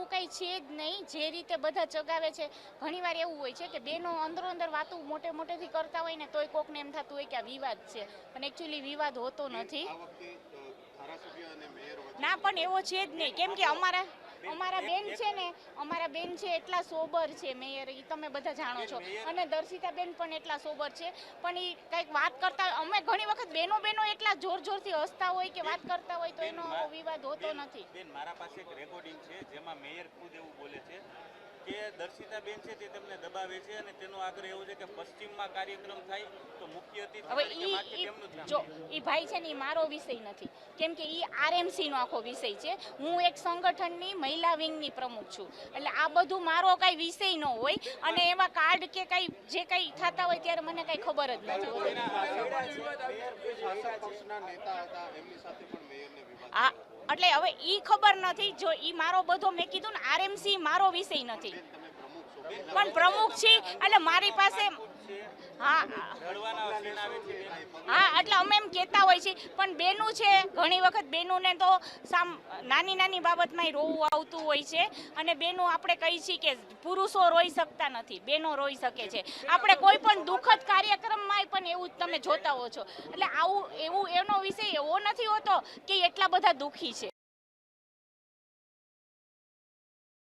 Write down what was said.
એવું કંઈ છે જ નહીં જે રીતે બધા ચગાવે છે. ઘણીવાર એવું હોય છે કે બેનો અંદરો અંદર વાતો મોટે મોટેથી કરતા હોય ને તોય કોકને એમ થતું હોય કે આ વિવાદ છે, પણ એકચ્યુઅલી વિવાદ હોતો નથી. ના, પણ એવો છે જ નહીં, કેમ કે અમારા બેન છે એટલા સોબર છે મેયર, એ તમે બધા જાણો છો, અને દર્શિતાબેન પણ એટલા સોબર છે, પણ એ કંઈક વાત કરતા અમે ઘણી વખત બેનો એટલા જોરથી હસતા હોય કે વાત કરતા હોય તો એનો વિવાદ હોતો નથી. બેન, મારા પાસે એક રેકોર્ડિંગ છે જેમાં મેયર ખુદ એવું બોલે છે કે દર્શિતાબેન છે તે તેમને દબાવે છે અને તેનો આગ્રહ એવો છે કે પશ્ચિમમાં કાર્યક્રમ થાય તો મુખ્ય અતિથિ તરીકે માટે તેમનું જ નામ. જો એ ભાઈ છે ને એ મારો વિષય નથી, કેમ કે એ RMC નો આખો વિષય છે. હું એક સંગઠનની મહિલા વિંગની પ્રમુખ છું, એટલે આ બધું મારો કાંઈ વિષય ન હોય, અને એવા કાર્ડ કે કાંઈ જે કંઈ થતા હોય ત્યારે મને કાંઈ ખબર જ નથી. હા, એટલે હવે ઈ ખબર નથી. જો ઈ મારો બધો મેં કીધું ને RMC મારો વિષય નથી, પણ પ્રમુખ છે એટલે મારી પાસે. હા, એટલે અમે એમ કહેતા હોય છે, પણ બેનું છે ઘણી વખત બેનુંને તો નાની બાબતમાં રોવું આવતું હોય છે, અને બેનું આપણે કહી છીએ કે પુરુષો રોઈ શકતા નથી, બેનો રોઈ શકે છે. આપણે કોઈ પણ દુઃખદ કાર્યક્રમમાં પણ એવું તમે જોતા હો છો, એટલે એનો વિષય એવો નથી હોતો કે એટલા બધા દુઃખી છે.